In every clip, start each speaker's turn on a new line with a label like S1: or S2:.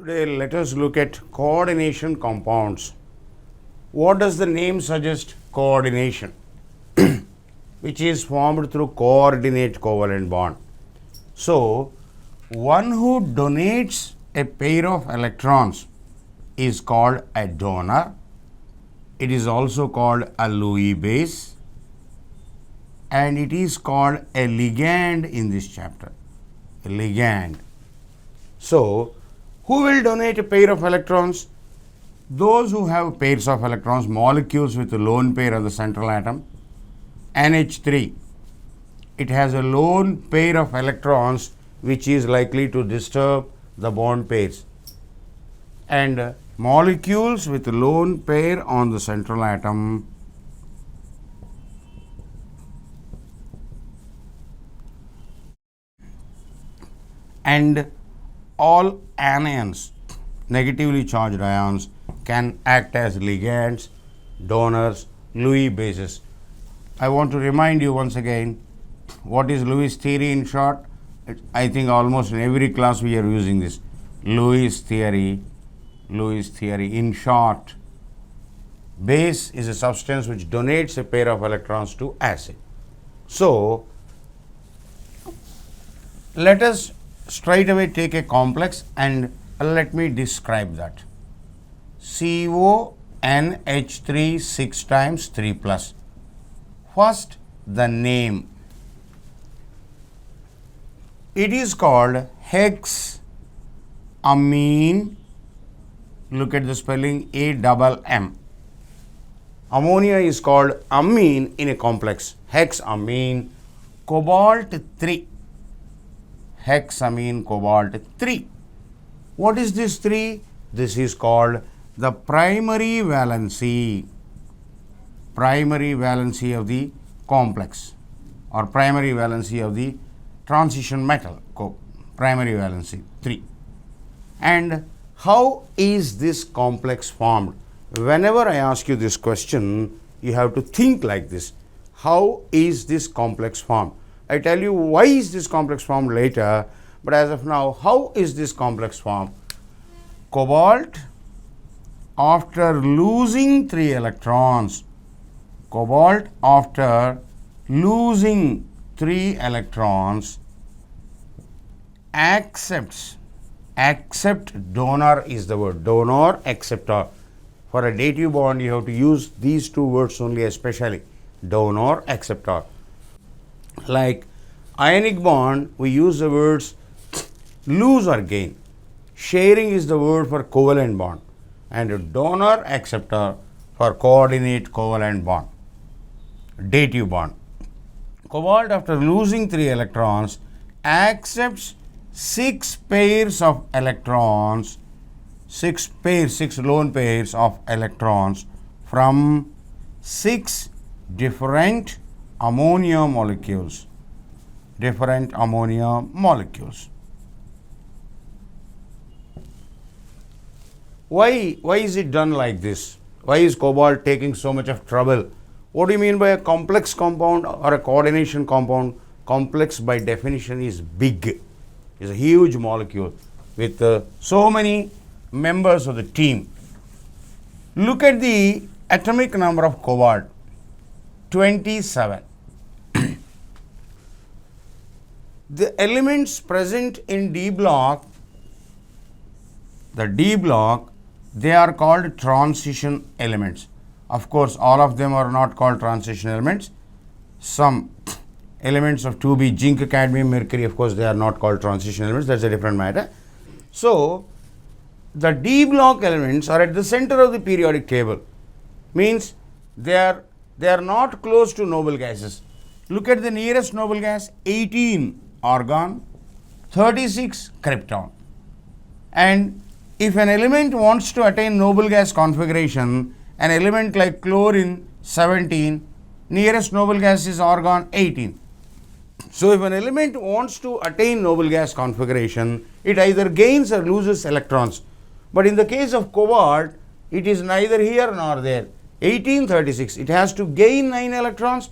S1: Today let us look at coordination compounds. What does the name suggest? Coordination, which is formed through coordinate covalent bond. So, one who donates a pair of electrons is called a donor. It is also called a Lewis base, and it is called a ligand in this chapter. A ligand. So, who will donate a pair of electrons? Those who have pairs of electrons, molecules with a lone pair on the central atom. NH3, it has a lone pair of electrons which is likely to disturb the bond pairs. And molecules with a lone pair on the central atom and all anions, negatively charged ions, can act as ligands, donors, Lewis bases. I want to remind you once again, what is Lewis theory in short? I think almost in every class we are using this. Lewis theory in short. Base is a substance which donates a pair of electrons to acid. So, let us straight away take a complex and let me describe that. CONH3 6 times 3 plus. First, the name. It is called hexamine. Look at the spelling, AMM. Ammonia is called amine in a complex. Hexamine. Cobalt 3. Hexamine cobalt 3. What is this 3? This is called the primary valency. Primary valency of the complex, or primary valency of the transition metal. Primary valency 3. And how is this complex formed? Whenever I ask you this question, you have to think like this. How is this complex formed? I tell you why is this complex formed later, but as of now, how is this complex formed? Cobalt, after losing 3 electrons, cobalt after losing 3 electrons accepts, donor is the word, donor, acceptor. For a dative bond, you have to use these two words only, especially donor, acceptor. Like ionic bond, we use the words lose or gain. Sharing is the word for covalent bond, and donor, acceptor for coordinate covalent bond, dative bond. Cobalt, after losing 3 electrons, accepts 6 pairs of electrons, 6 lone pairs of electrons from 6 different ammonia molecules. Why is it done like this? Why is cobalt taking so much of trouble? What do you mean by a complex compound or a coordination compound? Complex by definition is big. It's a huge molecule with so many members of the team. Look at the atomic number of cobalt, 27. The elements present in D block, they are called transition elements. Of course, all of them are not called transition elements. Some elements of 2B, zinc, cadmium, mercury, of course, they are not called transition elements. That's a different matter. So, the D block elements are at the center of the periodic table. Means they are not close to noble gases. Look at the nearest noble gas, 18 argon, 36 krypton. And if an element wants to attain noble gas configuration, an element like chlorine 17, nearest noble gas is argon 18. So, if an element wants to attain noble gas configuration, it either gains or loses electrons. But in the case of cobalt, it is neither here nor there. 1836, it has to gain 9 electrons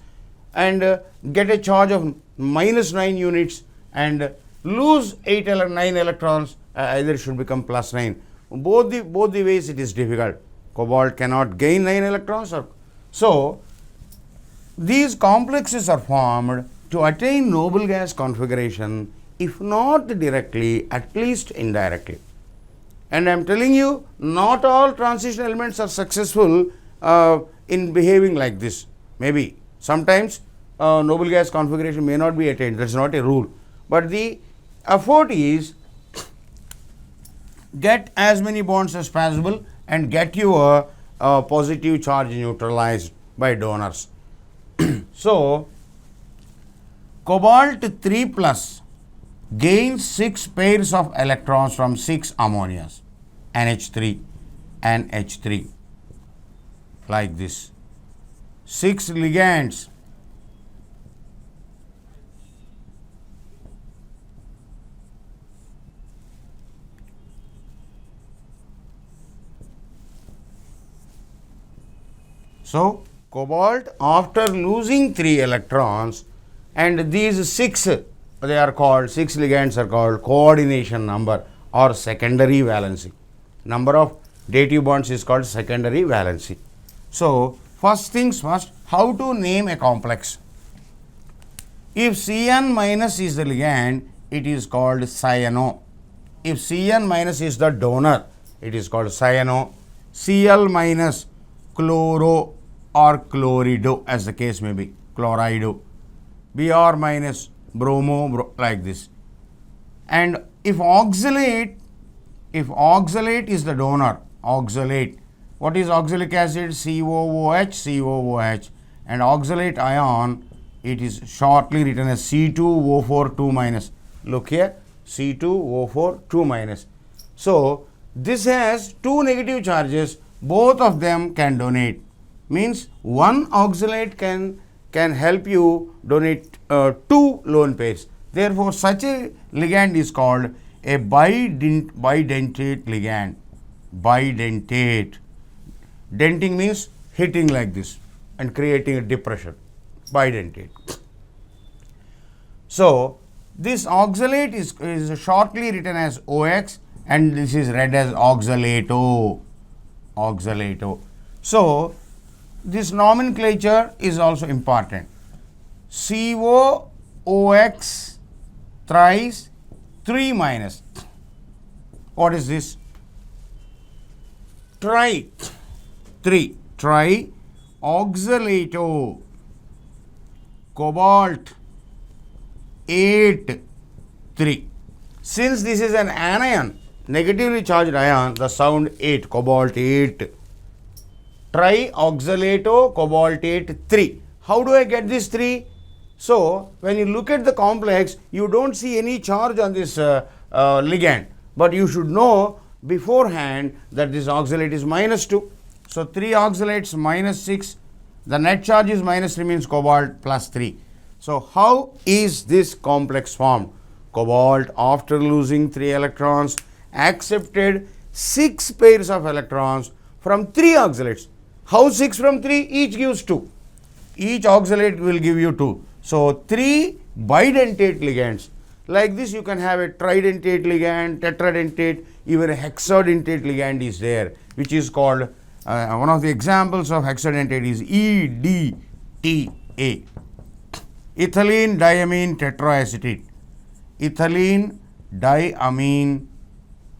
S1: and get a charge of -9 units and lose 9 electrons, either it should become +9. both the ways it is difficult. Cobalt cannot gain 9 electrons. So these complexes are formed to attain noble gas configuration, if not directly, at least indirectly. And I am telling you, not all transition elements are successful in behaving like this. Maybe sometimes noble gas configuration may not be attained, that is not a rule. But the effort is get as many bonds as possible and get your positive charge neutralized by donors. So, cobalt 3 plus gains 6 pairs of electrons from 6 ammonias, NH3 and H3, like this. 6 ligands. So, cobalt, after losing 3 electrons, and these 6, they are called, 6 ligands are called coordination number or secondary valency. Number of dative bonds is called secondary valency. So, first things first, how to name a complex? If Cn minus is the ligand, it is called cyano. If Cn minus is the donor, it is called cyano. Cl minus, chloro or chlorido, as the case may be, chlorido. Br minus, bromo, like this. And if oxalate is the donor, oxalate, what is oxalic acid? COOH, COOH. And oxalate ion, it is shortly written as C2O4 2 minus. Look here, C2O4 2 minus. So, this has 2 negative charges, both of them can donate. Means one oxalate can help you donate 2 lone pairs. Therefore, such a ligand is called a bidentate ligand. Bidentate. Denting means hitting like this and creating a depression. Bidentate. So, this oxalate is shortly written as OX and this is read as oxalato. Oxalato. So, this nomenclature is also important. COOX thrice 3 minus. What is this? Tri 3. Tri oxalato cobalt 8 3. Since this is an anion, negatively charged ion, the sound 8, cobalt 8. Trioxalato cobaltate 3. How do I get this 3? So, when you look at the complex, you don't see any charge on this ligand, but you should know beforehand that this oxalate is minus 2. So, 3 oxalates minus 6, the net charge is minus 3 means cobalt plus 3. So, how is this complex formed? Cobalt, after losing 3 electrons, accepted 6 pairs of electrons from 3 oxalates. How 6 from 3? Each gives 2. Each oxalate will give you 2. So, 3 bidentate ligands. Like this, you can have a tridentate ligand, tetradentate, even a hexadentate ligand is there, which is called, one of the examples of hexadentate is EDTA, ethylene diamine tetraacetate. Ethylene diamine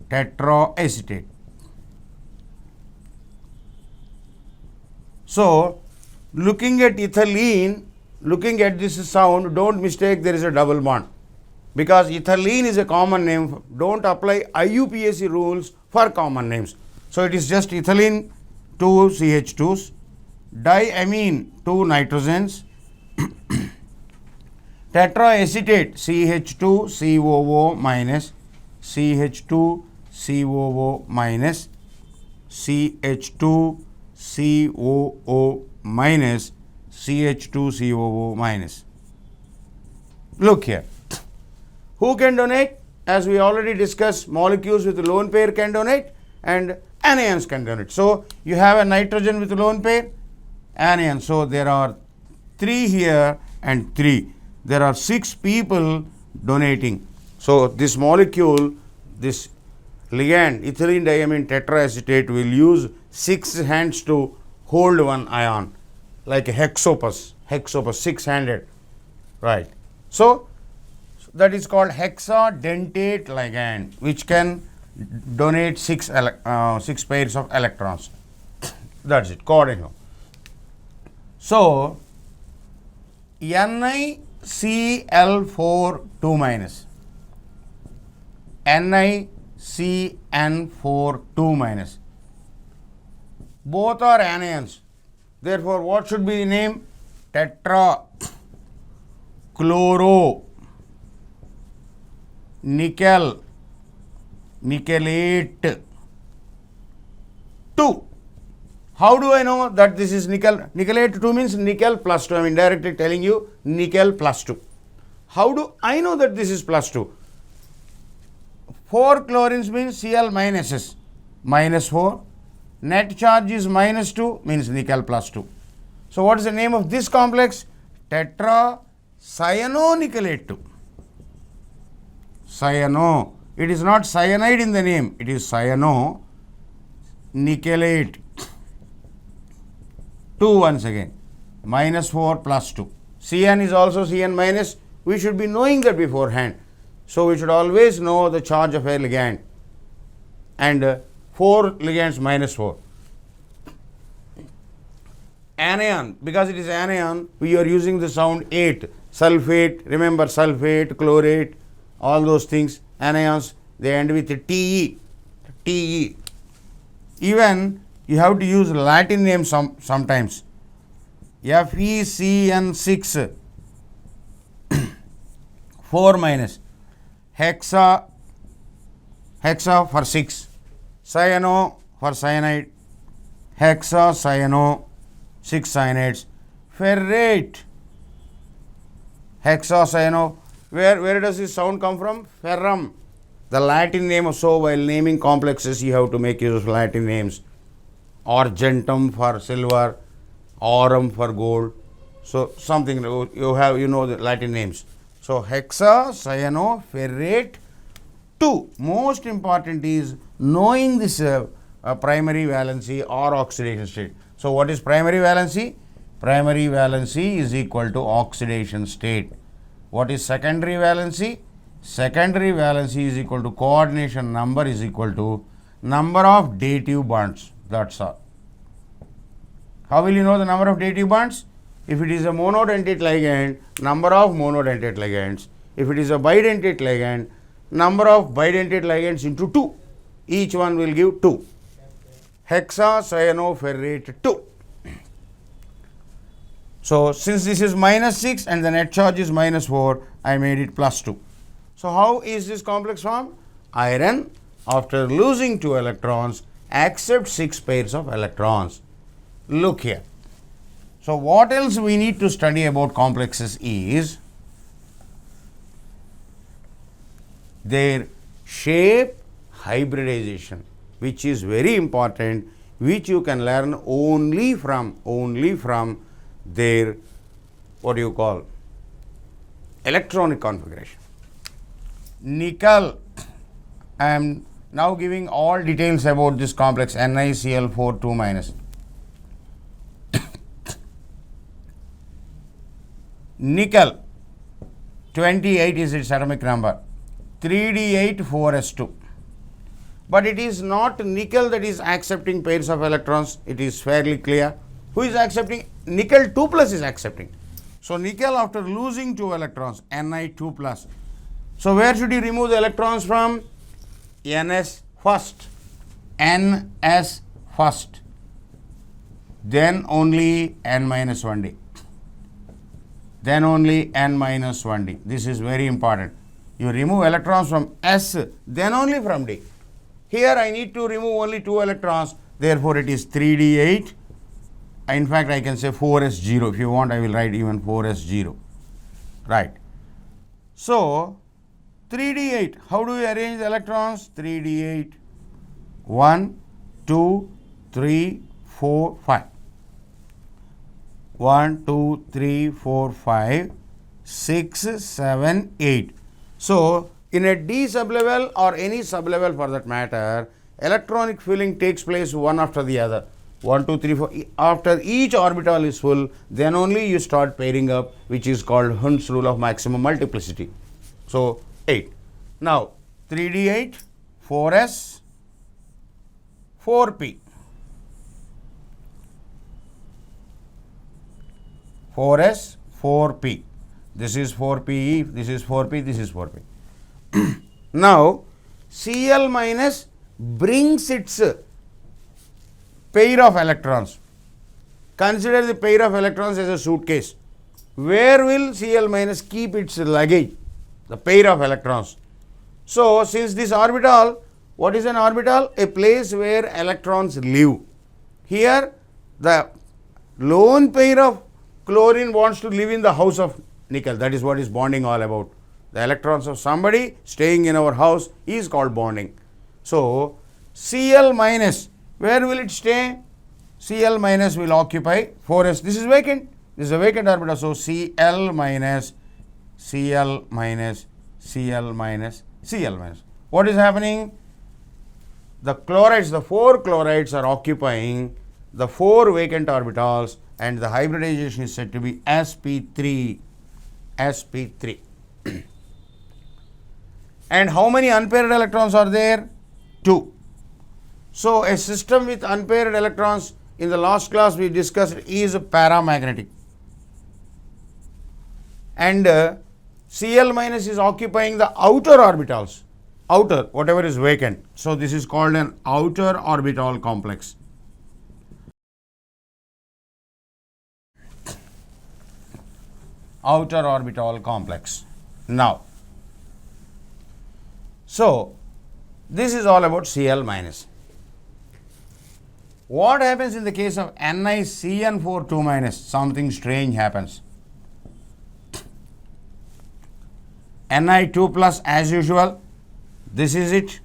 S1: tetraacetate. So, looking at ethylene, looking at this sound, don't mistake there is a double bond, because ethylene is a common name. Don't apply IUPAC rules for common names. So, it is just ethylene 2 CH2s, diamine 2 nitrogens, tetraacetate CH2 COO minus, CH2 COO minus, CH2 COO minus, CH2 COO minus. Look here. Who can donate? As we already discussed, molecules with lone pair can donate and anions can donate. So, you have a nitrogen with lone pair, anion. So, there are 3 here and 3. There are 6 people donating. So, this molecule, this ligand ethylene diamine tetraacetate will use 6 hands to hold one ion, like hexopus, 6-handed, right. So that is called hexadentate ligand, which can donate 6 pairs of electrons. That's it, coordinate. So NiCl4 2 minus, NiCN4 2 minus, both are anions. Therefore, what should be the name? Tetra chloro nickel nickelate 2. How do I know that this is nickel? Nickelate 2 means nickel plus 2. I am indirectly telling you nickel plus 2. How do I know that this is plus 2? 4 chlorines means Cl minuses, minus 4. Net charge is minus 2 means nickel plus 2. So what is the name of this complex? Tetracyanonickelate 2. Cyano. It is not cyanide in the name. It is cyanonickelate 2 once again. Minus 4 plus 2. Cn is also Cn minus. We should be knowing that beforehand. So we should always know the charge of a ligand. And 4 ligands minus 4. Anion, because it is anion, we are using the sound 8. Sulfate, remember sulfate, chlorate, all those things, anions, they end with Te. Te. Even you have to use Latin names sometimes. FeCN6 4 minus, hexa for 6, cyano for cyanide, hexacyano 6 cyanides, ferrate, hexacyano. Where does this sound come from? Ferrum, the Latin name. So while naming complexes you have to make use of Latin names. Argentum for silver, aurum for gold. So something you have, you know the Latin names. So hexacyanoferrate 2. Most important is knowing this primary valency or oxidation state. So what is primary valency? Primary valency is equal to oxidation state. What is secondary valency? Secondary valency is equal to coordination number is equal to number of dative bonds. That's all. How will you know the number of dative bonds? If it is a monodentate ligand, number of monodentate ligands. If it is a bidentate ligand, number of bidentate ligands into 2. Each one will give 2. Hexacyanoferrate 2. So since this is minus 6 and the net charge is minus 4, I made it plus 2. So how is this complex formed? Iron, after losing 2 electrons, accepts 6 pairs of electrons. Look here. So what else we need to study about complexes is their shape hybridization, which is very important, which you can learn only from their, what do you call, electronic configuration. Nickel, I am now giving all details about this complex NiCl4 2 minus. Nickel 28 is its atomic number, 3d8 4s2. But it is not nickel that is accepting pairs of electrons. It is fairly clear. Who is accepting? Nickel 2 plus is accepting. So nickel, after losing 2 electrons, Ni2 plus. So where should you remove the electrons from? Ns first. Ns first. Then only N minus 1d. Then only N minus 1d. This is very important. You remove electrons from S, then only from D. Here I need to remove only 2 electrons, therefore it is 3d8. In fact, I can say 4s0. If you want, I will write even 4s0. Right. So 3d8, how do we arrange the electrons? 3d8, 1, 2, 3, 4, 5. 1, 2, 3, 4, 5, 6, 7, 8. So In a d sublevel or any sublevel for that matter, electronic filling takes place one after the other. 1, 2, 3, 4. After each orbital is full, then only you start pairing up, which is called Hund's rule of maximum multiplicity. So 8. Now 3d8, 4s, 4p. 4s, 4p. This is 4pe, this is 4p, this is 4p. Now Cl minus brings its pair of electrons. Consider the pair of electrons as a suitcase. Where will Cl minus keep its luggage? The pair of electrons. So since this orbital, what is an orbital? A place where electrons live. Here the lone pair of chlorine wants to live in the house of nickel. That is what is bonding all about. The electrons of somebody staying in our house is called bonding. So Cl minus, where will it stay? Cl minus will occupy 4s. This is vacant. This is a vacant orbital. So Cl minus, Cl minus, Cl minus, Cl minus. What is happening? The chlorides, the 4 chlorides are occupying the 4 vacant orbitals, and the hybridization is said to be sp3. sp3. And how many unpaired electrons are there? 2. So a system with unpaired electrons, in the last class we discussed, is paramagnetic. And Cl minus is occupying the outer orbitals, outer, whatever is vacant. So this is called an outer orbital complex. Outer orbital complex. Now, so this is all about Cl minus. What happens in the case of NiCN4 2 minus? Something strange happens. Ni2 plus as usual. This is it.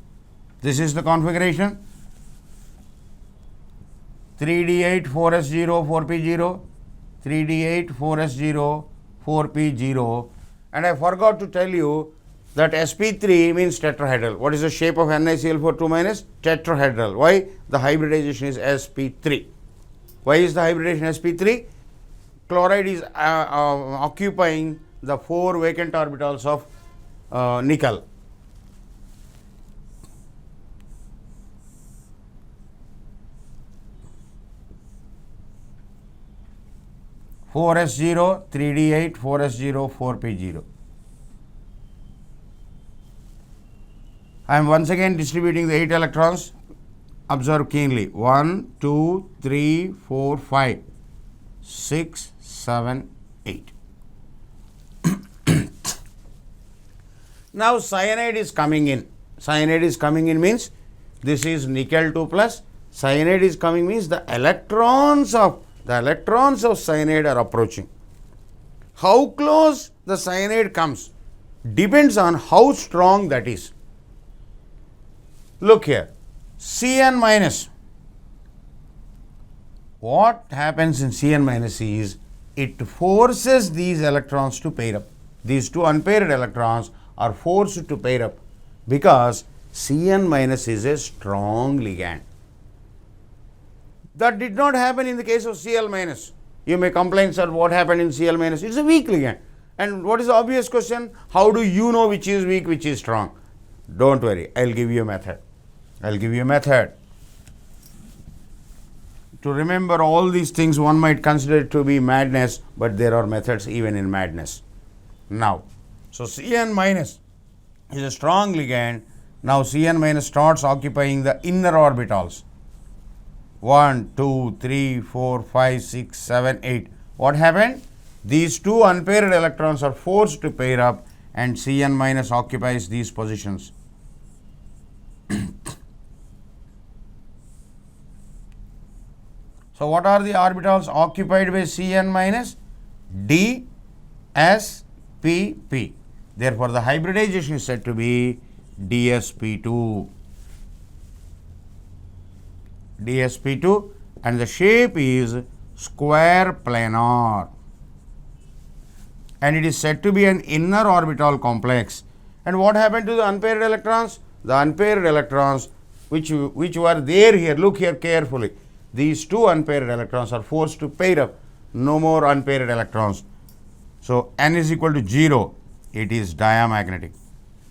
S1: This is the configuration. 3d8 4s0 4p0, 3d8 4s0 4p0, and I forgot to tell you that sp3 means tetrahedral. What is the shape of NiCl4 2 minus? Tetrahedral. Why? The hybridization is sp3. Why is the hybridization sp3? Chloride is occupying the 4 vacant orbitals of nickel. Four S0, 3d8, 4s0, 4p0. I am once again distributing the 8 electrons. Observe keenly. 1, 2, 3, 4, 5, 6, 7, 8. Now cyanide is coming in. Cyanide is coming in means this is nickel 2 plus. Cyanide is coming means the electrons of cyanide are approaching. How close the cyanide comes depends on how strong that is. Look here, Cn minus. What happens in Cn minus is it forces these electrons to pair up. These two unpaired electrons are forced to pair up because Cn minus is a strong ligand. That did not happen in the case of Cl minus. You may complain, sir, what happened in Cl minus? It's a weak ligand. And what is the obvious question? How do you know which is weak, which is strong? Don't worry, I'll give you a method. I'll give you a method. To remember all these things, one might consider it to be madness, but there are methods even in madness. Now, so Cn minus is a strong ligand. Now Cn minus starts occupying the inner orbitals. 1, 2, 3, 4, 5, 6, 7, 8. What happened? These two unpaired electrons are forced to pair up and Cn minus occupies these positions. So what are the orbitals occupied by Cn minus? D, S, P, P. Therefore, the hybridization is said to be DsP2. DsP2, and the shape is square planar. And it is said to be an inner orbital complex, And what happened to the unpaired electrons? The unpaired electrons which were there here, look here carefully. These two unpaired electrons are forced to pair up. No more unpaired electrons. So n is equal to 0. It is diamagnetic.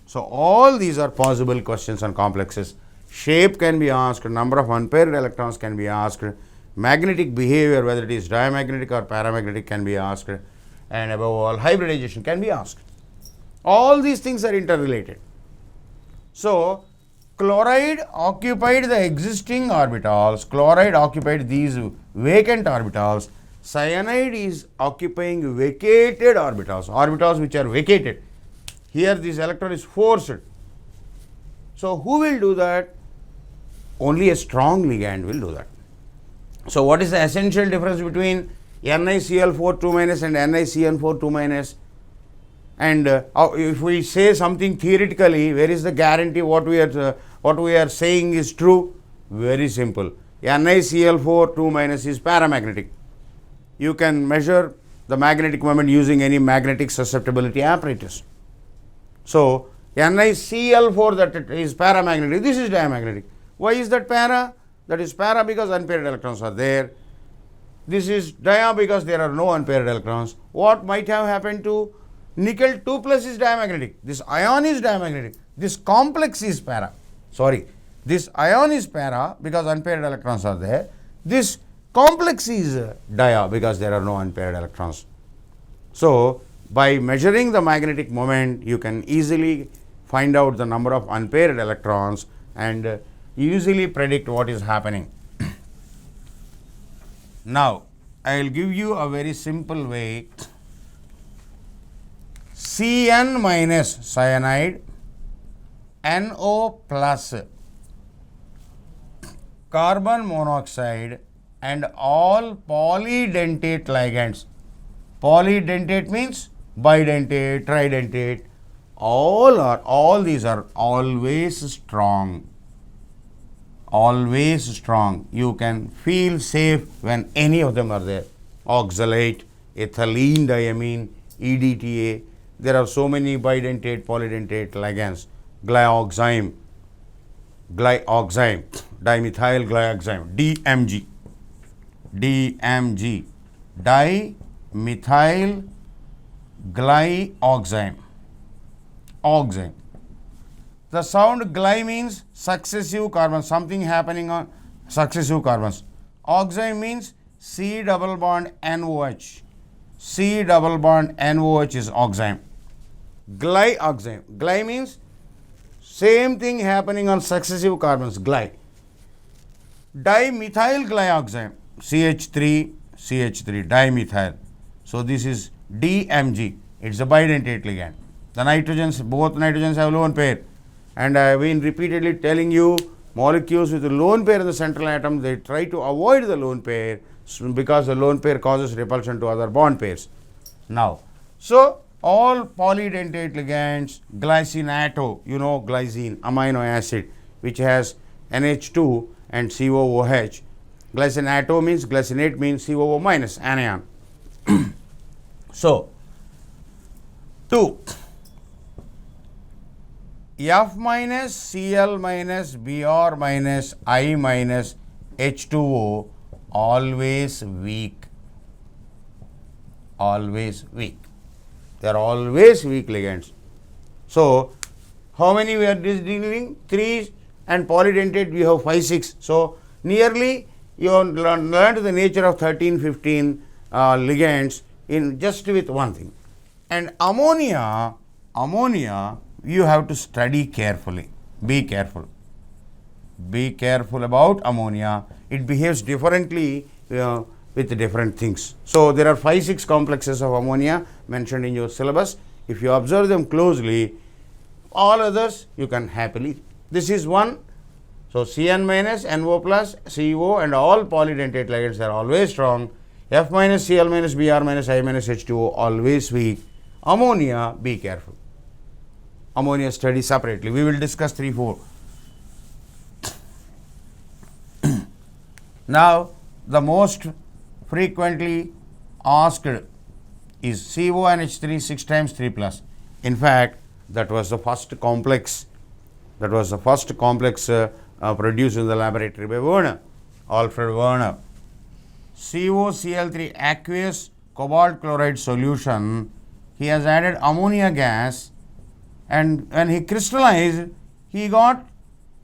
S1: So all these are possible questions on complexes. Shape can be asked, number of unpaired electrons can be asked, magnetic behavior, whether it is diamagnetic or paramagnetic, can be asked, and above all, hybridization can be asked. All these things are interrelated. So chloride occupied the existing orbitals, chloride occupied these vacant orbitals, cyanide is occupying vacated orbitals, orbitals which are vacated. Here this electron is forced. So who will do that? Only a strong ligand will do that. So what is the essential difference between NiCl4 2 minus and NiCN4 2 minus? And if we say something theoretically, where is the guarantee what we are saying is true? Very simple. NiCl4 2 minus is paramagnetic. You can measure the magnetic moment using any magnetic susceptibility apparatus. So NiCl4, that is paramagnetic, this is diamagnetic. Why is that para? That is para because unpaired electrons are there. This is dia because there are no unpaired electrons. What might have happened to nickel 2 plus is diamagnetic. This ion is diamagnetic. This complex is para. Sorry, this ion is para because unpaired electrons are there. This complex is dia because there are no unpaired electrons. So by measuring the magnetic moment, you can easily find out the number of unpaired electrons and easily predict what is happening. Now, I will give you a very simple way. Cn minus cyanide, NO plus carbon monoxide and all polydentate ligands. Polydentate means bidentate, tridentate. All these are always strong. Always strong. You can feel safe when any of them are there. Oxalate, ethylene diamine, EDTA. There are so many bidentate, polydentate ligands. Glyoxime, dimethyl glyoxime, DMG, dimethyl glyoxime, oxime. The sound gly means successive carbons, something happening on successive carbons. Oxime means C double bond NOH. C double bond NOH is oxime. Glyoxime. Gly means same thing happening on successive carbons, gly. Dimethyl glyoxime, CH3, dimethyl. So this is DMG. It's a bidentate ligand. The nitrogens, both nitrogens have lone pair. And I have been repeatedly telling you, molecules with a lone pair in the central atom, they try to avoid the lone pair because the lone pair causes repulsion to other bond pairs. Now, so all polydentate ligands, glycinato, you know glycine, amino acid, which has NH2 and COOH. Glycinato means, glycinate means COO minus, anion. So, 2. F minus Cl minus Br minus I minus H2O always weak. Always weak. They are always weak ligands. So, how many we are dealing? 3 and polydentate we have 5, 6. So, nearly you have learned the nature of 13, 15 ligands in just with one thing. And ammonia you have to study carefully. Be careful. Be careful about ammonia. It behaves differently with different things. So there are 5, 6 complexes of ammonia mentioned in your syllabus. If you observe them closely, all others you can happily. This is one. So Cn minus, NO plus, CO and all polydentate ligands are always strong. F minus, Cl minus, Br minus, I minus, H2O always weak. Ammonia, be careful. Ammonia study separately. We will discuss 3, 4. Now, the most frequently asked is CONH3 6 times 3 plus. In fact, That was the first complex. That was the first complex produced in the laboratory by Werner, Alfred Werner. COCl3 aqueous cobalt chloride solution. He has added ammonia gas, and when he crystallized, he got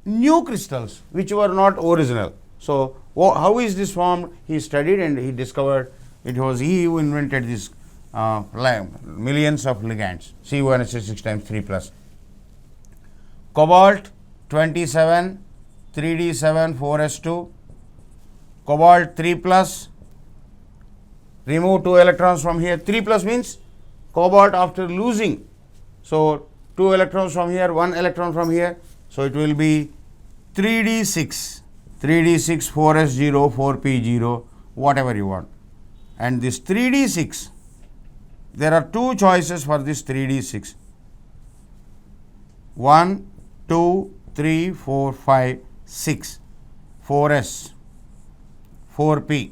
S1: new crystals which were not original. So, how is this formed? He studied and he discovered it was he who invented this millions of ligands. CO 6 times 3 plus. Cobalt 27, 3d7, 4s2. Cobalt 3 plus. Remove 2 electrons from here. 3 plus means cobalt after losing. So, 2 electrons from here, 1 electron from here. So, it will be 3d6, 3d6, 4s0, 4p0, whatever you want. And this 3d6, there are two choices for this 3d6. 1, 2, 3, 4, 5, 6, 4s, 4p.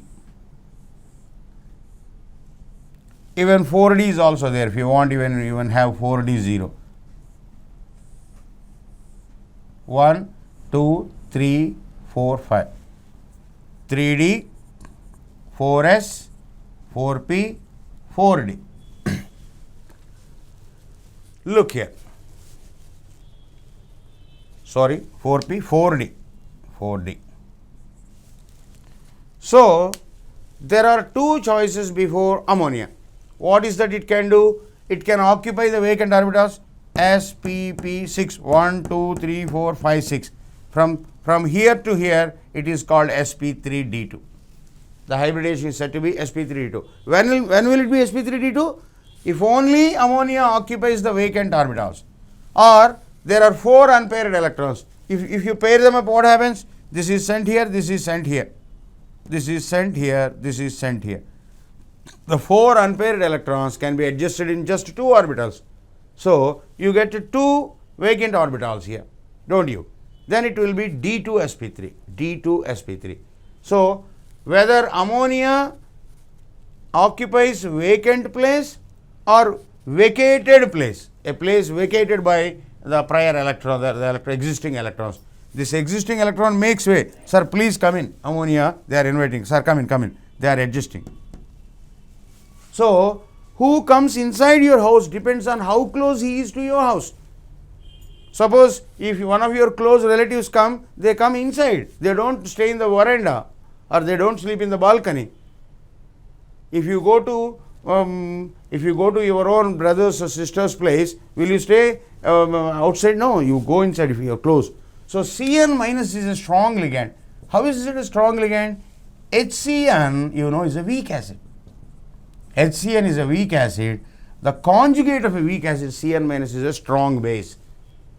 S1: Even 4d is also there if you want, even have 4d0. 1, 2, 3, 4, 5. 3d, 4s, 4p, 4d. Look here. Sorry, 4p, 4d, 4d. So, there are two choices before ammonia. What is that it can do? It can occupy the vacant orbitals spp6, 1, 2, 3, 4, 5, 6. From here to here, it is called sp3d2. The hybridization is said to be sp3d2. When will it be sp3d2? If only ammonia occupies the vacant orbitals, or there are 4 unpaired electrons. If you pair them up, what happens? This is sent here, this is sent here, this is sent here, this is sent here. The 4 unpaired electrons can be adjusted in just 2 orbitals. So, you get 2 vacant orbitals here, don't you? Then it will be D2sp3, D2sp3. So, whether ammonia occupies vacant place or vacated place, a place vacated by the prior electron, the existing electrons. This existing electron makes way. Sir, please come in. Ammonia, they are inviting. Sir, come in. They are adjusting. So, who comes inside your house depends on how close he is to your house. Suppose if one of your close relatives come, they come inside. They don't stay in the veranda or they don't sleep in the balcony. If you go to your own brother's or sister's place, will you stay outside? No, you go inside if you are close. So, Cn minus is a strong ligand. How is it a strong ligand? HCN, is a weak acid. HCN is a weak acid. The conjugate of a weak acid, Cn minus, is a strong base,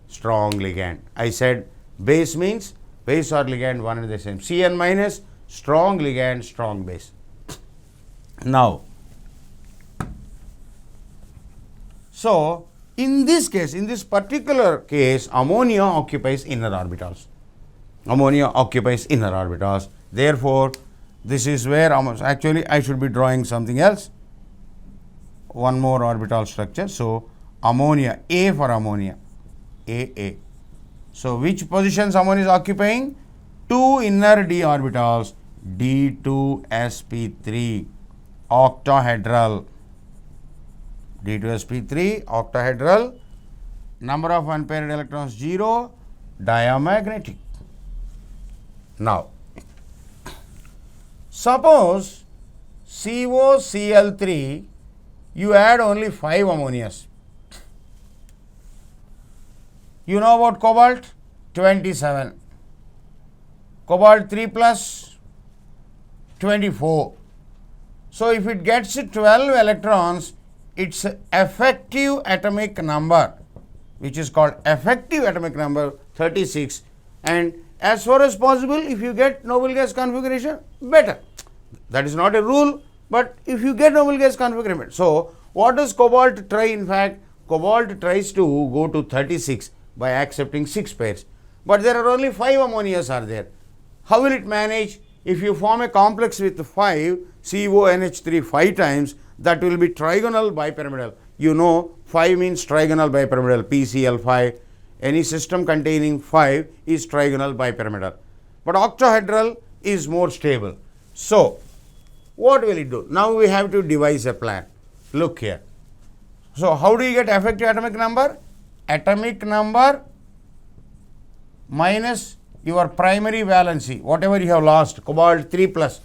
S1: strong ligand. I said base means base or ligand, one and the same. Cn minus, strong ligand, strong base. Now, so in this case, in this particular case, ammonia occupies inner orbitals. Ammonia occupies inner orbitals. Therefore, this is where actually I should be drawing something else. One more orbital structure. So, ammonia, A for ammonia, AA. So, which positions ammonia is occupying? 2 inner d orbitals, D2sp3, octahedral. D2sp3, octahedral. Number of unpaired electrons 0, diamagnetic. Now, suppose COCl3, you add only 5 ammonias. You know about cobalt? 27. Cobalt 3 plus 24. So, if it gets 12 electrons, its effective atomic number, which is called effective atomic number, 36. And as far as possible, if you get noble gas configuration, better. That is not a rule, but if you get noble gas configuration. So, what does cobalt try? In fact, cobalt tries to go to 36 by accepting 6 pairs. But there are only 5 ammonias are there. How will it manage? If you form a complex with 5 CONH3 5 times, that will be trigonal bipyramidal. you know 5 means trigonal bipyramidal, PCl5. Any system containing 5 is trigonal bipyramidal, but octahedral is more stable. So, what will it do? Now we have to devise a plan. Look here. So, how do you get effective atomic number? Atomic number minus your primary valency, whatever you have lost, cobalt 3 plus,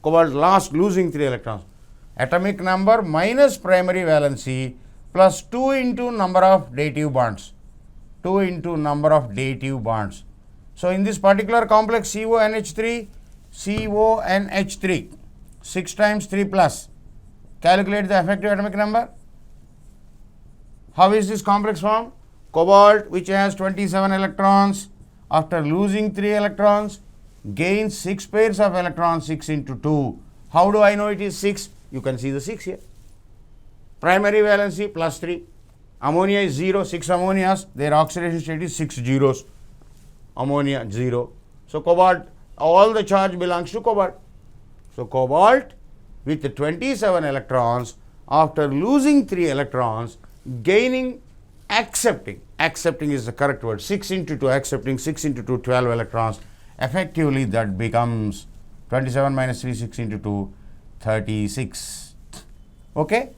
S1: cobalt lost, losing 3 electrons. Atomic number minus primary valency plus 2 into number of dative bonds. 2 into number of dative bonds. So, in this particular complex CONH3, 6 times 3 plus, calculate the effective atomic number. How is this complex formed? Cobalt, which has 27 electrons, after losing 3 electrons, gains 6 pairs of electrons, 6 into 2. How do I know it is 6? You can see the 6 here. Primary valency plus 3. Ammonia is 0, 6 ammonias, their oxidation state is 6 zeros. Ammonia 0. So, cobalt, all the charge belongs to cobalt. So, cobalt with 27 electrons, after losing 3 electrons, gaining, accepting is the correct word, 6 into 2, accepting 6 into 2, 12 electrons. Effectively, that becomes 27 minus 3, 6 into 2, 36. Okay?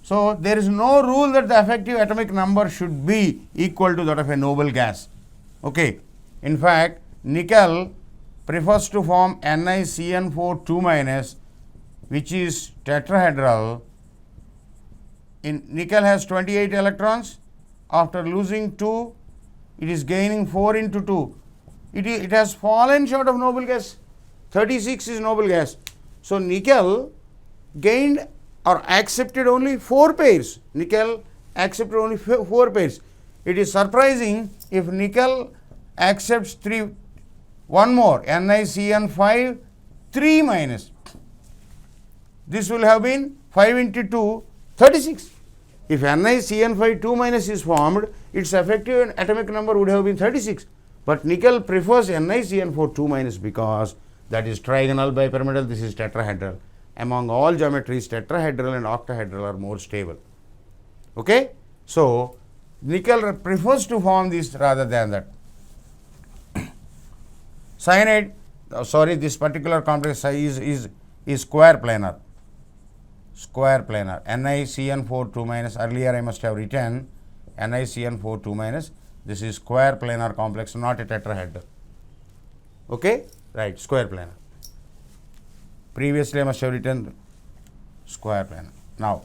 S1: So, there is no rule that the effective atomic number should be equal to that of a noble gas. Okay? In fact, nickel prefers to form NiCN4 2-, which is tetrahedral. In nickel has 28 electrons. After losing 2, it is gaining 4 into 2. It has fallen short of noble gas. 36 is noble gas. So, nickel gained or accepted only 4 pairs. Nickel accepted only 4 pairs. It is surprising if nickel accepts 1 more, NiCN5 3-. This will have been 5 into 2, 36. If NiCN5 2- is formed, its effective atomic number would have been 36. But nickel prefers NiCN4 2- because that is trigonal bipyramidal, this is tetrahedral. Among all geometries, tetrahedral and octahedral are more stable. Okay? So, nickel prefers to form this rather than that. Cyanide, this particular complex is square planar. Square planar. NiCN4 2-, earlier I must have written NiCN4 2-, this is square planar complex, not a tetrahedral. Okay? Right, square planar. Previously I must have written square planar. Now,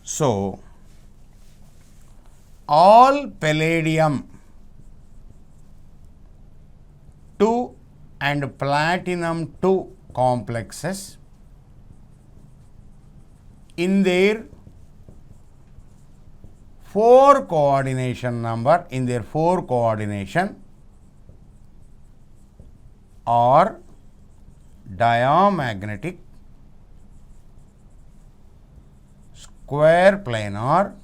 S1: so all palladium 2 and platinum 2 complexes in their 4 coordination number, are diamagnetic, square planar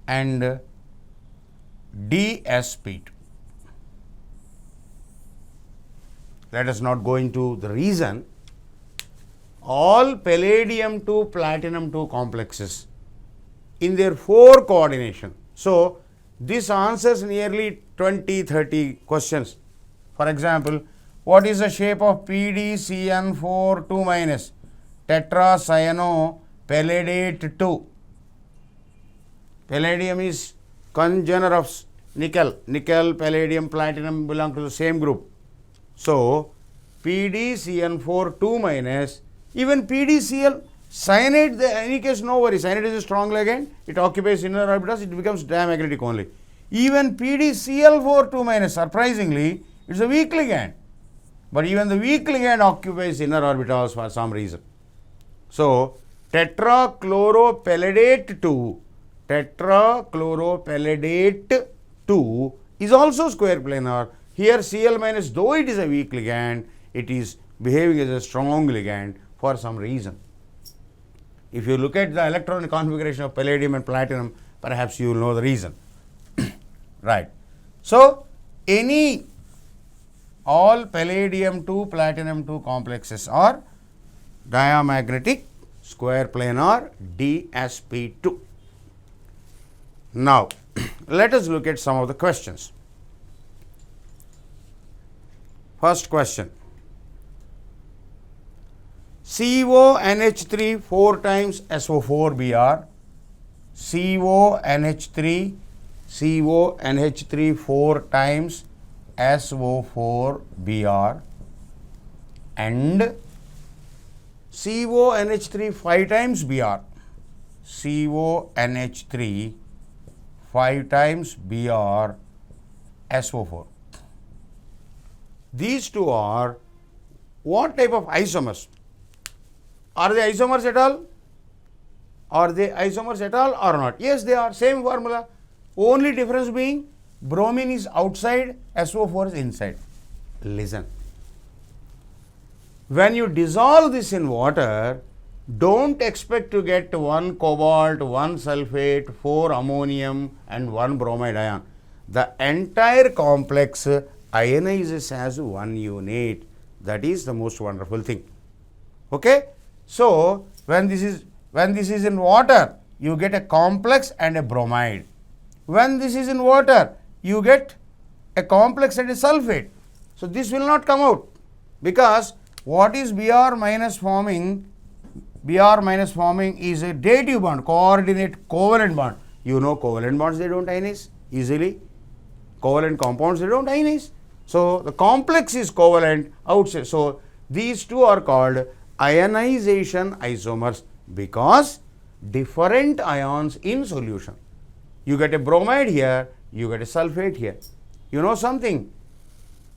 S1: and DSP2. Let us not go into the reason. All palladium 2 platinum 2 complexes in their 4 coordination. So, this answers nearly 20-30 questions. For example, what is the shape of PdCN4 2-, tetracyano-palladate 2? Palladium is congener of nickel. Nickel, palladium, platinum belong to the same group. So, PdCN4 2-, even PdCl, cyanide, in any case no worry, cyanide is a strong ligand, it occupies inner orbitals, it becomes diamagnetic only. Even PdCl4 2-, surprisingly, it is a weak ligand, but even the weak ligand occupies inner orbitals for some reason. So, tetrachloropalladate 2 is also square planar. Here Cl-, though it is a weak ligand, it is behaving as a strong ligand for some reason. If you look at the electron configuration of palladium and platinum, perhaps you will know the reason. Right. So, any all palladium 2 platinum 2 complexes are diamagnetic square planar DsP2. Now, let us look at some of the questions. First question, CONH3 4 times SO4 Br, CONH3 4 times SO4 Br and CONH3 5 times Br, CONH3 5 times Br SO4. These two are what type of isomers? Are they isomers at all? Are they isomers at all or not? Yes, they are. Same formula. Only difference being bromine is outside, SO4 is inside. Listen. When you dissolve this in water, don't expect to get 1 cobalt, 1 sulfate, 4 ammonium and 1 bromide ion. The entire complex ionizes as one unit. That is the most wonderful thing. Okay? So, when this is in water, you get a complex and a bromide. When this is in water, you get a complex and a sulfate. So, this will not come out because what is Br minus forming? Br minus forming is a dative bond, coordinate covalent bond. You know covalent bonds, they don't ionize easily. Covalent compounds, they don't ionize. So, the complex is covalent outside. So, these two are called ionization isomers because different ions in solution. You get a bromide here, you get a sulfate here. You know something?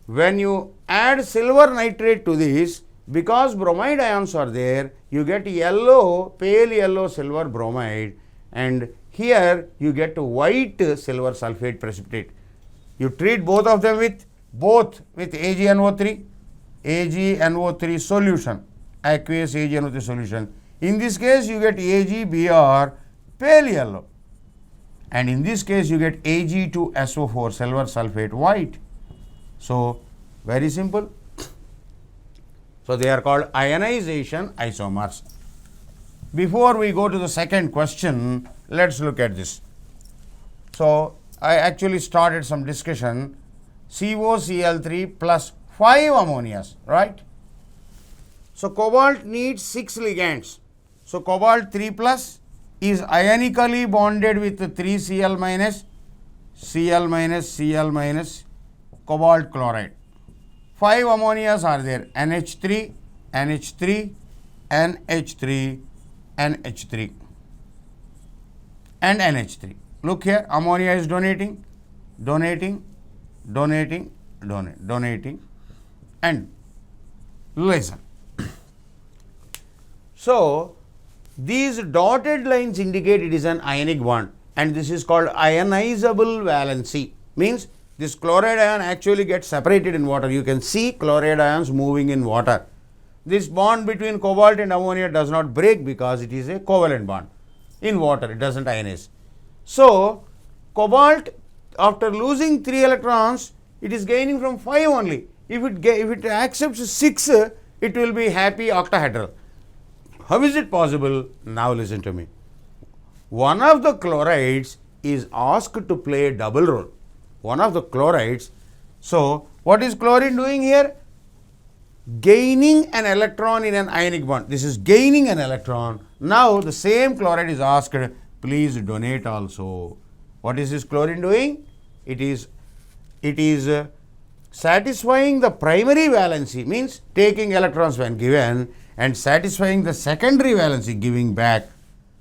S1: When you add silver nitrate to this, because bromide ions are there, you get yellow, pale yellow silver bromide, and here you get white silver sulfate precipitate. You treat both of them with AgNO3 solution, aqueous AgNO3 solution. In this case, you get AgBr pale yellow, and in this case, you get Ag2SO4 silver sulfate white. So, very simple. So, they are called ionization isomers. Before we go to the second question, let us look at this. So, I actually started some discussion. COCl3 plus 5 ammonias, right? So, cobalt needs 6 ligands. So, cobalt 3 plus is ionically bonded with 3Cl minus, Cl minus, Cl minus, cobalt chloride. 5 ammonias are there, NH3, NH3, NH3, NH3 and NH3. Look here, ammonia is donating and listen. So, these dotted lines indicate it is an ionic bond and this is called ionizable valency. Means this chloride ion actually gets separated in water. You can see chloride ions moving in water. This bond between cobalt and ammonia does not break because it is a covalent bond. In water, it does not ionize. So, cobalt after losing 3 electrons, it is gaining from 5 only. If it accepts 6, it will be happy octahedral. How is it possible? Now listen to me. One of the chlorides is asked to play a double role. One of the chlorides. So, what is chlorine doing here? Gaining an electron in an ionic bond. This is gaining an electron. Now, the same chloride is asked, please donate also. What is this chlorine doing? It is satisfying the primary valency, means taking electrons when given, and satisfying the secondary valency, giving back.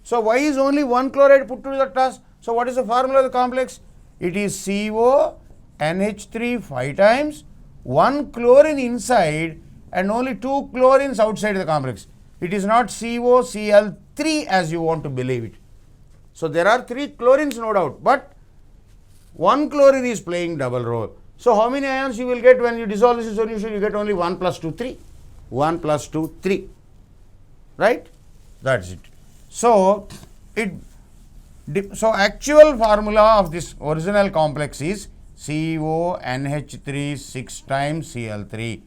S1: So, why is only one chloride put to the task? So, what is the formula of the complex? It is CONH3 5 times, 1 chlorine inside and only 2 chlorines outside the complex. It is not COCl3 as you want to believe it. So, there are 3 chlorines no doubt, but 1 chlorine is playing double role. So, how many ions you will get when you dissolve this in solution? You get only 1 plus 2, 3. 1 plus 2, 3. Right? That is it. So, actual formula of this original complex is CONH3 6 times Cl3.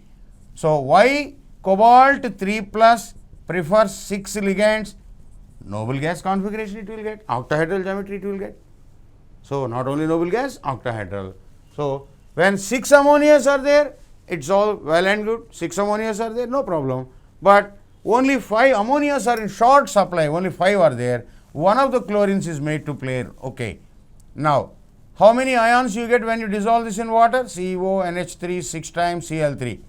S1: So why cobalt 3 plus prefers 6 ligands? Noble gas configuration it will get, octahedral geometry it will get. So not only noble gas, octahedral. So when 6 ammonias are there, it's all well and good. 6 ammonias are there, no problem. But only 5 ammonias are in short supply, only 5 are there. One of the chlorines is made to play. Okay. Now, how many ions you get when you dissolve this in water? CONH3 6 times Cl3.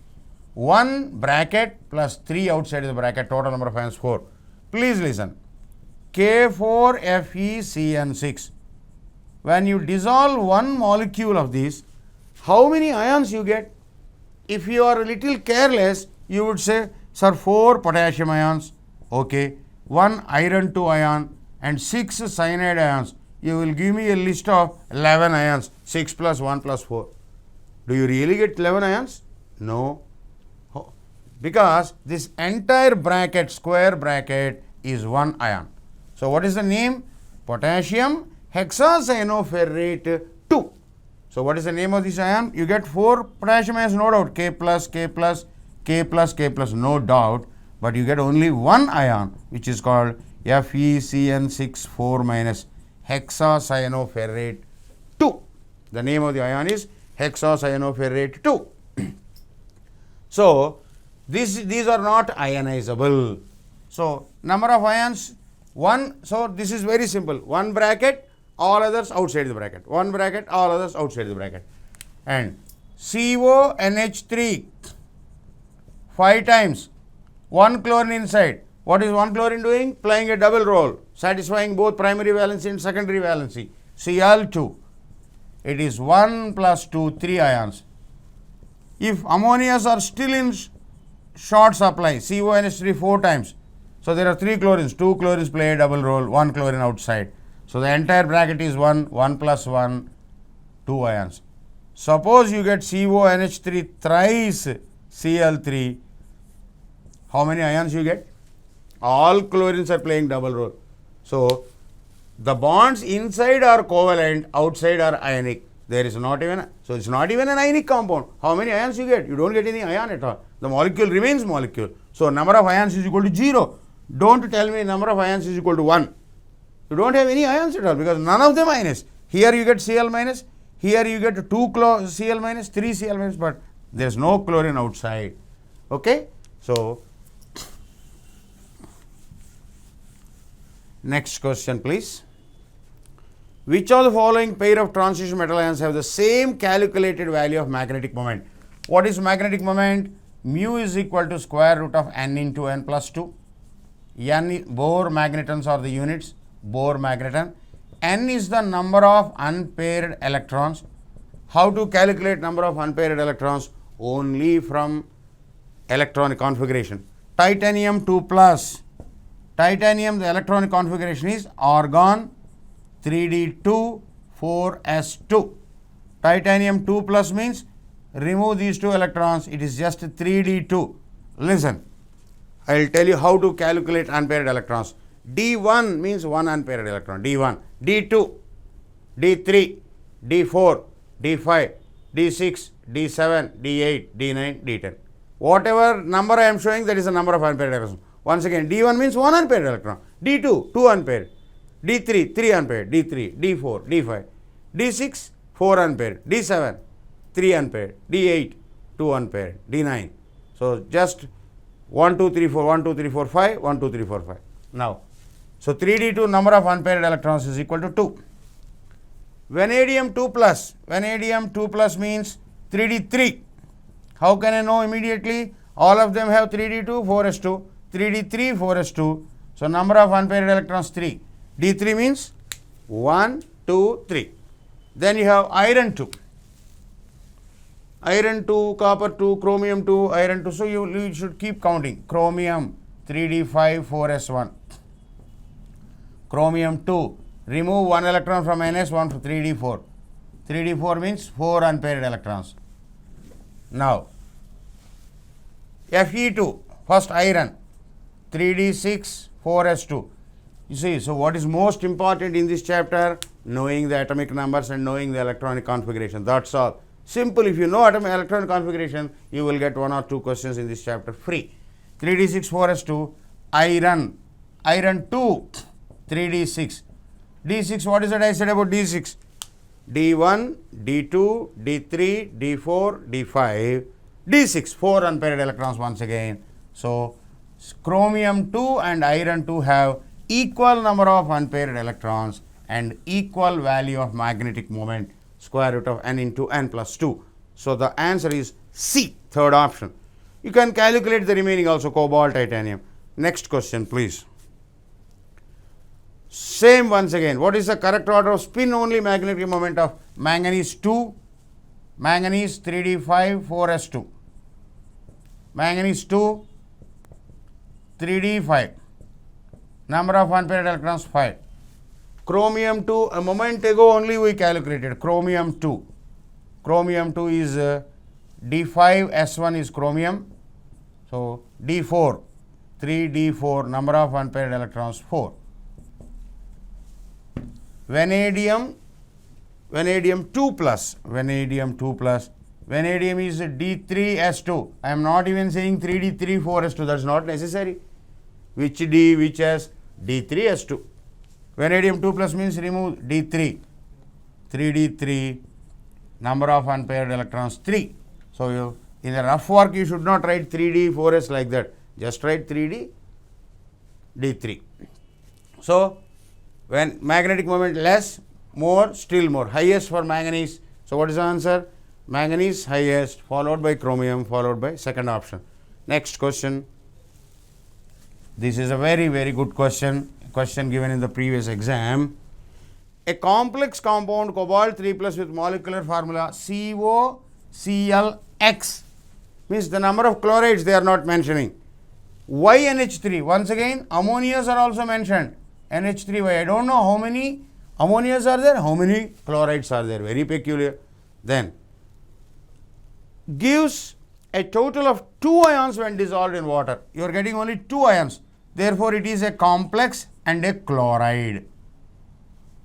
S1: 1 bracket plus 3 outside the bracket, total number of ions 4. Please listen. K4FeCN6. When you dissolve one molecule of this, how many ions you get? If you are a little careless, you would say, sir, 4 potassium ions, okay, 1 iron 2 ion and 6 cyanide ions. You will give me a list of 11 ions, 6 plus 1 plus 4. Do you really get 11 ions? No. Because this entire bracket, square bracket, is 1 ion. So what is the name? Potassium hexacyanoferrate 2. So what is the name of this ion? You get 4 potassium ions, no doubt, K plus, K plus, K plus, K plus, no doubt. But you get only 1 ion, which is called FeCN6 4 minus hexacyanoferrate 2. The name of the ion is hexacyanoferrate 2. So these are not ionizable. So number of ions 1. So this is very simple. 1 bracket, all others outside the bracket. 1 bracket, all others outside the bracket. And CONH3 5 times, 1 chlorine inside. What is 1 chlorine doing? Playing a double role, satisfying both primary valency and secondary valency. Cl2. It is 1 plus 2, 3 ions. If ammonias are still in short supply, CONH3 4 times. So there are 3 chlorines, 2 chlorines play a double role, 1 chlorine outside. So the entire bracket is 1, 1 plus 1, 2 ions. Suppose you get CONH3 thrice Cl3, how many ions you get? All chlorines are playing double role. So the bonds inside are covalent, outside are ionic. There is not even, so it's not even an ionic compound. How many ions you get? You don't get any ion at all. The molecule remains molecule. So number of ions is equal to 0. Don't tell me number of ions is equal to 1. You don't have any ions at all because none of them minus. Here you get Cl minus, here you get 2 Cl minus, 3 Cl minus, but there is no chlorine outside. Okay? So next question please. Which of the following pair of transition metal ions have the same calculated value of magnetic moment? What is magnetic moment? Mu is equal to square root of n into n plus 2. N, Bohr magnetons are the units, Bohr magneton. N is the number of unpaired electrons. How to calculate number of unpaired electrons? Only from electronic configuration. Titanium 2 plus. Titanium, the electronic configuration is argon 3d2 4s2. Titanium 2 plus means remove these 2 electrons, it is just 3d2. Listen, I will tell you how to calculate unpaired electrons. D1 means 1 unpaired electron, D1, D2, D3, D4, D5, D6, D7, D8, D9, D10. Whatever number I am showing, that is the number of unpaired electrons. Once again, D1 means 1 unpaired electron, D2, 2 unpaired, D3, 3 unpaired, D3, D4, D5, D6, 4 unpaired, D7, 3 unpaired, D8, 2 unpaired, D9. So just 1, 2, 3, 4, 1, 2, 3, 4, 5, 1, 2, 3, 4, 5. Now, so 3d2 number of unpaired electrons is equal to 2. Vanadium 2 plus, vanadium 2 plus means 3d3. How can I know immediately? All of them have 3d2, 4s2, 3d3, 4s2. So number of unpaired electrons 3. D3 means 1, 2, 3. Then you have iron 2. Iron 2, copper 2, chromium 2, iron 2. So you should keep counting. Chromium 3d5, 4s1. Chromium 2. Remove 1 electron from ns, 1 from 3d4. 3d4 means 4 unpaired electrons. Now, Fe2, first iron, 3d6, 4s2. You see, so what is most important in this chapter? knowing the atomic numbers and knowing the electronic configuration. That's all. Simple. If you know atomic electronic configuration, you will get 1 or 2 questions in this chapter free. 3d6 4s2 iron. Iron 2 3d6. d6, what is it I said about d6? d1, d2, d3, d4, d5, d6, 4 unpaired electrons once again. So chromium 2 and iron 2 have equal number of unpaired electrons and equal value of magnetic moment, square root of n into n plus 2. So the answer is C, third option. You can calculate the remaining also, cobalt, titanium. Next question, please. Same once again. What is the correct order of spin only magnetic moment of manganese 2, manganese 3d5, 4s2, manganese 2, 3d5, number of unpaired electrons 5. Chromium 2, a moment ago only we calculated chromium 2. Chromium 2 is d5, s1 is chromium. So d4, 3d4, number of unpaired electrons 4. Vanadium 2 plus, vanadium 2 plus, vanadium is d3s2. I am not even saying 3d3 4s2, that is not necessary. Which d, which s? d3s2. Vanadium 2 plus means remove d3, 3d3, number of unpaired electrons 3. So you, in the rough work you should not write 3d 4s like that, just write 3d d3. So when magnetic moment less, more, still more, highest for manganese. So what is the answer? Manganese highest, followed by chromium, followed by second option. Next question. This is a very, very good question given in the previous exam. A complex compound cobalt 3 plus with molecular formula COClX, means the number of chlorides they are not mentioning. Why NH3? Once again, ammonias are also mentioned. NH3Y. I don't know how many ammonias are there, how many chlorides are there. Very peculiar. Then gives a total of 2 ions when dissolved in water. You are getting only 2 ions. Therefore, it is a complex and a chloride.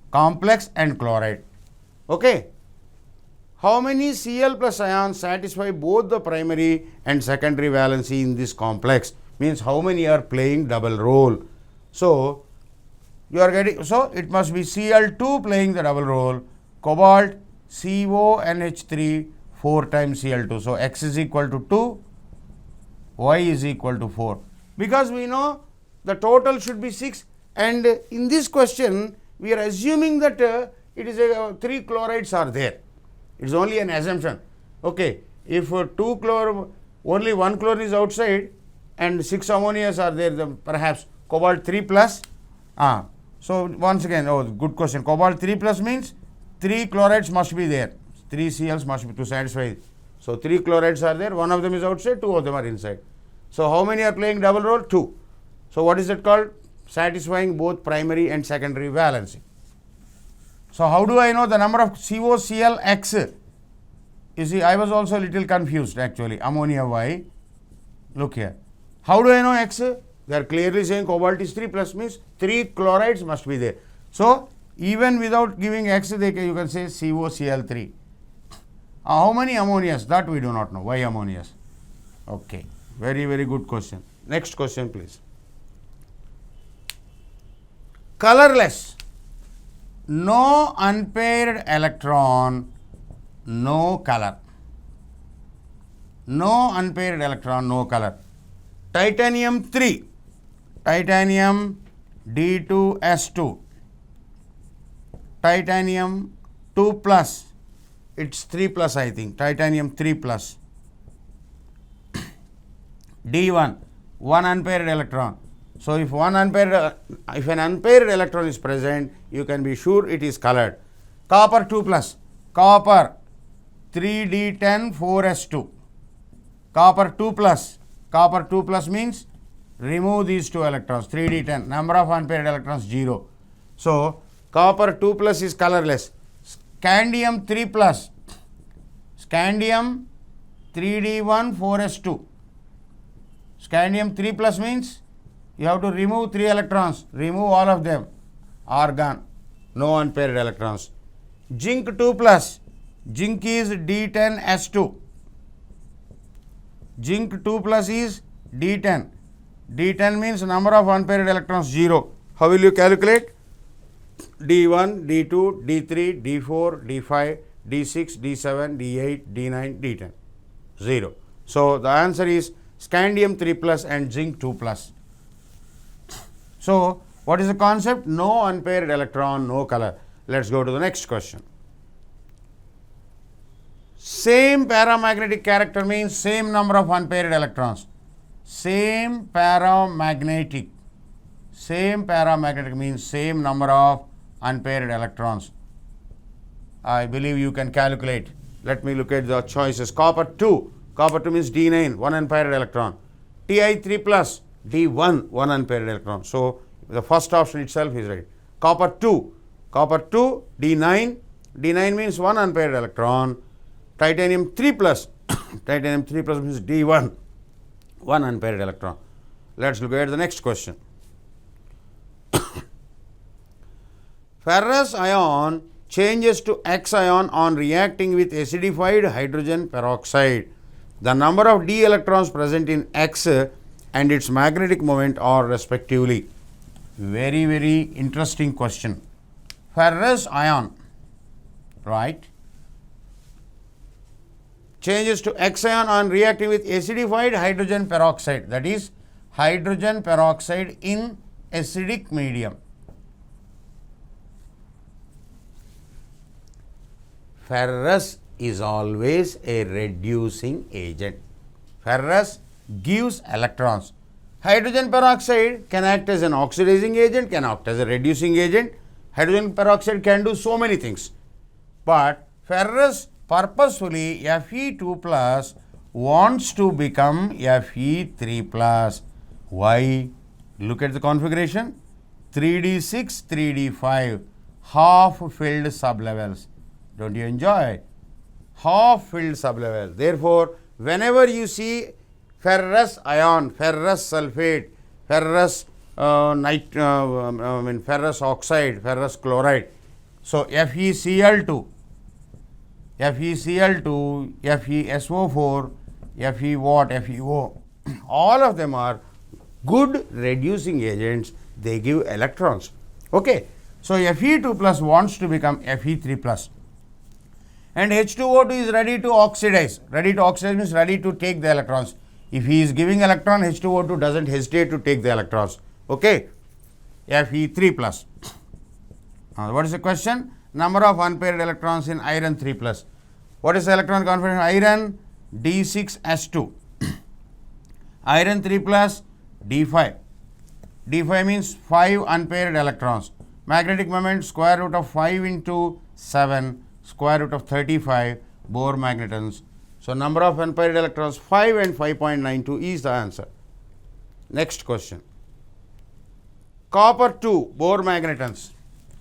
S1: Complex and chloride. Okay. How many Cl plus ions satisfy both the primary and secondary valency in this complex? Means how many are playing double role. So you are getting, so it must be Cl2 playing the double role, cobalt, CONH3, 4 times Cl2. So X is equal to 2, Y is equal to 4. Because we know the total should be 6, and in this question we are assuming that it is 3 chlorides are there. It is only an assumption. Okay, if only 1 chlorine is outside and 6 ammonias are there, then perhaps cobalt 3 plus. So once again, good question. Cobalt 3 plus means 3 chlorides must be there. 3 Cls must be to satisfy. So 3 chlorides are there. 1 of them is outside, 2 of them are inside. So how many are playing double role? 2. So what is it called? Satisfying both primary and secondary valency. So how do I know the number of COClX? You see, I was also a little confused actually. Ammonia Y. Look here. How do I know X? They are clearly saying cobalt is 3 plus, means 3 chlorides must be there. So even without giving X, you can say COCl3. How many ammonias? That we do not know. Why ammonias? Okay. Very, very good question. Next question, please. Colorless. No unpaired electron, no color. No unpaired electron, no color. Titanium 3. Titanium D2S2. Titanium 2 plus. It's 3 plus, I think. Titanium 3 plus. D1, 1 unpaired electron. So if an unpaired electron is present, you can be sure it is colored. Copper 2 plus. Copper 3D10 4S2. Copper 2 plus. Copper 2 plus means remove these 2 electrons. 3D10. Number of unpaired electrons 0. So copper 2 plus is colorless. Scandium 3 plus. Scandium 3D1 4S2. Scandium 3 plus means you have to remove 3 electrons. Remove all of them. Argon. no unpaired electrons. Zinc 2 plus, zinc is D10S2. Zinc 2 plus is D10. D10 means number of unpaired electrons 0. How will you calculate? D1, D2, D3, D4, D5, D6, D7, D8, D9, D10. 0. So, the answer is scandium 3 plus and zinc 2 plus. So, what is the concept? No unpaired electron, no color. Let us go to the next question. Same paramagnetic character means same number of unpaired electrons. Same paramagnetic means same number of unpaired electrons. I believe you can calculate. Let me look at the choices. Copper 2 means D9, 1 unpaired electron. Ti 3 plus, D1, 1 unpaired electron. So, the first option itself is right. Copper 2, D9 means 1 unpaired electron. Titanium 3 plus, titanium 3 plus means D1, 1 unpaired electron. Let us look at the next question. Ferrous ion changes to X ion on reacting with acidified hydrogen peroxide. The number of d electrons present in X and its magnetic moment are respectively. Very, very interesting question. Ferrous ion, right, changes to X ion on reacting with acidified hydrogen peroxide, that is hydrogen peroxide in acidic medium. Ferrous is always a reducing agent. Ferrous gives electrons. Hydrogen peroxide can act as an oxidizing agent, can act as a reducing agent. Hydrogen peroxide can do so many things. But ferrous purposefully Fe2 plus wants to become Fe3 plus. Why? Look at the configuration. 3d6, 3d5, half filled sublevels. Don't you enjoy? Half filled sublevels. Therefore, whenever you see ferrous ion, ferrous sulfate, ferrous ferrous oxide, ferrous chloride. So, FeCl2, FeSO4, Fe what, FeO, all of them are good reducing agents. They give electrons. Okay. So, Fe2 plus wants to become Fe3 plus. And H2O2 is ready to oxidize. Ready to oxidize means ready to take the electrons. If he is giving electron, H2O2 doesn't hesitate to take the electrons. Okay. Fe3 plus. Now, what is the question? Number of unpaired electrons in iron 3 plus. What is the electron configuration? Iron D6S2. Iron 3 plus D5. D5 means 5 unpaired electrons. Magnetic moment square root of 5 into 7. Square root of 35 Bohr magnetons. So, number of unpaired electrons 5 and 5.92 is the answer. Next question. Copper 2 Bohr magnetons.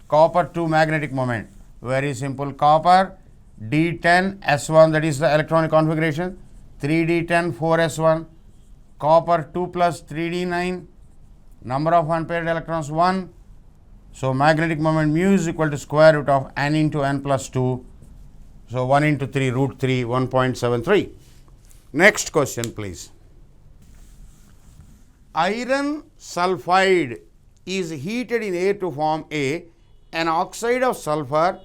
S1: Copper 2 magnetic moment. Very simple. Copper D10S1, that is the electronic configuration. 3D10 4S1. Copper 2 plus 3D9. Number of unpaired electrons 1. So, magnetic moment mu is equal to square root of n into n plus 2. So, 1 into 3 root 3 1.73. Next question please. Iron sulfide is heated in air to form an oxide of sulfur.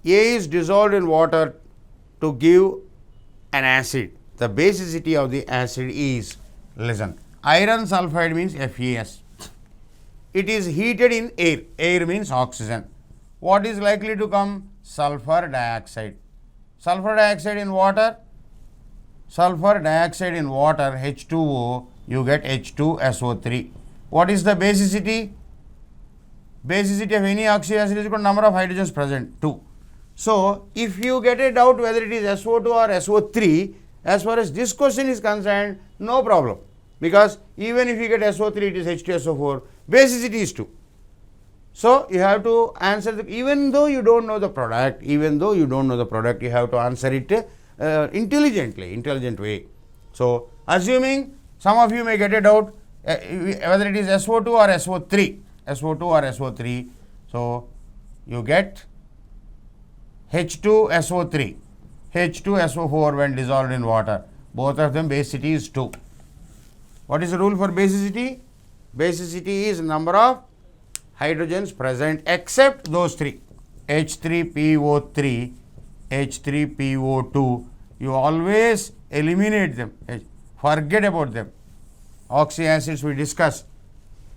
S1: A is dissolved in water to give an acid. The basicity of the acid is, listen, iron sulfide means FeS. It is heated in air. Air means oxygen. What is likely to come? Sulfur dioxide. Sulfur dioxide in water. Sulfur dioxide in water, H2O, you get H2SO3. What is the basicity? Basicity of any oxygen acid is equal to number of hydrogens present, 2. So, if you get a doubt whether it is SO2 or SO3, as far as this question is concerned, no problem. Because even if you get SO3, it is H2SO4, basicity is 2. So, you have to answer, even though you don't know the product, you have to answer it intelligent way. So, assuming some of you may get a doubt whether it is SO2 or SO3, So, you get H2SO3, H2SO4 when dissolved in water. Both of them basicity is 2. What is the rule for basicity? Basicity is number of hydrogens present except those 3. H3PO3, H3PO2. You always eliminate them. Forget about them. Oxy acids we discussed.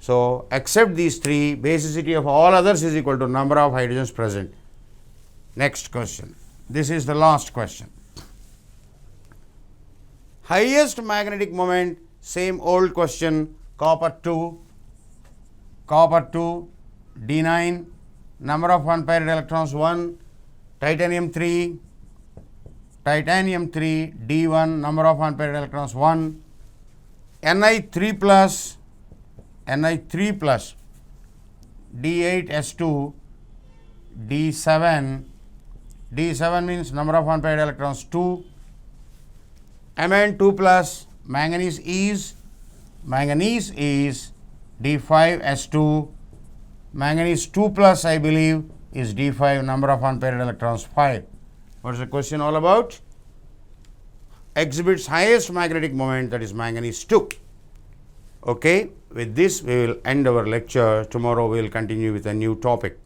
S1: So, except these 3, basicity of all others is equal to number of hydrogens present. Next question. This is the last question. Highest magnetic moment, same old question, copper 2, D9, number of unpaired electrons 1, titanium 3, D1, number of unpaired electrons 1, Ni3 plus, D8S2, D7 means number of unpaired electrons 2, Mn2 plus, manganese is D5S2, manganese 2 plus I believe is D5, number of unpaired electrons 5. What is the question all about? Exhibits highest magnetic moment, that is manganese 2. Okay, with this we will end our lecture. Tomorrow we will continue with a new topic.